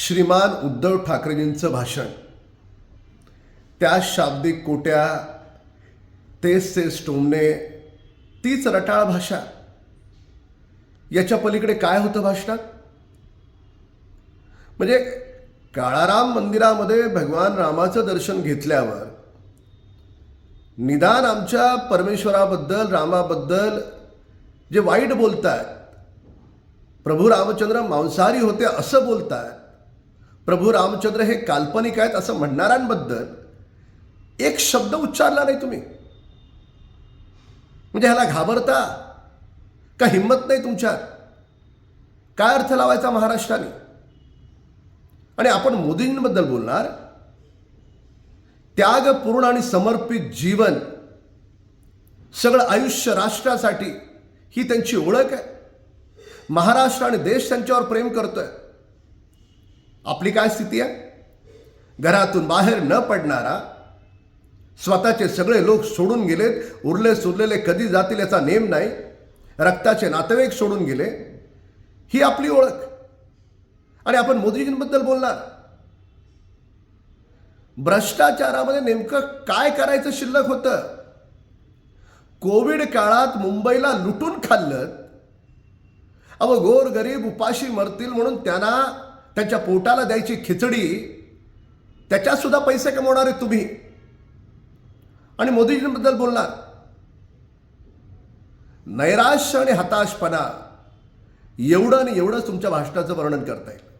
श्रीमान उद्धव ठाकरेजींचं भाषण, त्या शाब्दिक कोट्या, तेच टोमणे, तीच रटाळ भाषा, याच्या पलीकडे काय होतं भाषणात? म्हणजे काळाराम मंदिरामध्ये भगवान रामाचं दर्शन घेतल्यावर निदान आमच्या परमेश्वराबद्दल, रामाबद्दल जे वाईट बोलतायत, प्रभू रामचंद्र मांसाहारी होते असं बोलतायत, प्रभू रामचंद्र हे काल्पनिक आहेत असं म्हणणाऱ्यांबद्दल एक शब्द उच्चारला नाही तुम्ही. म्हणजे ह्याला घाबरता का? हिंमत नाही तुमच्यात? काय अर्थ लावायचा महाराष्ट्राने? आणि आपण मोदींबद्दल बोलणार, त्यागपूर्ण आणि समर्पित जीवन, सगळं आयुष्य राष्ट्रासाठी, ही त्यांची ओळख आहे. महाराष्ट्र आणि देश त्यांच्यावर प्रेम करतोय. आपली काय स्थिती आहे? घरातून बाहेर न पडणारा, स्वतःचे सगळे लोक सोडून गेलेत, उरले सुरलेले कधी जातील याचा नेम नाही, रक्ताचे नातेवाईक सोडून गेले, ही आपली ओळख. आणि आपण मोदीजींबद्दल बोलणार, भ्रष्टाचारामध्ये नेमकं काय करायचं शिल्लक होतं? कोविड काळात मुंबईला लुटून खाल्लं. अहो, गोर गरीब उपाशी मरतील म्हणून त्यांना त्यांच्या पोटाला द्यायची खिचडी, त्याच्यात सुद्धा पैसे कमवणार आहेत तुम्ही. आणि मोदीजींबद्दल बोलणार, नैराश्य आणि हताशपणा, एवढं आणि एवढंच तुमच्या भाषणाचं वर्णन करता येईल.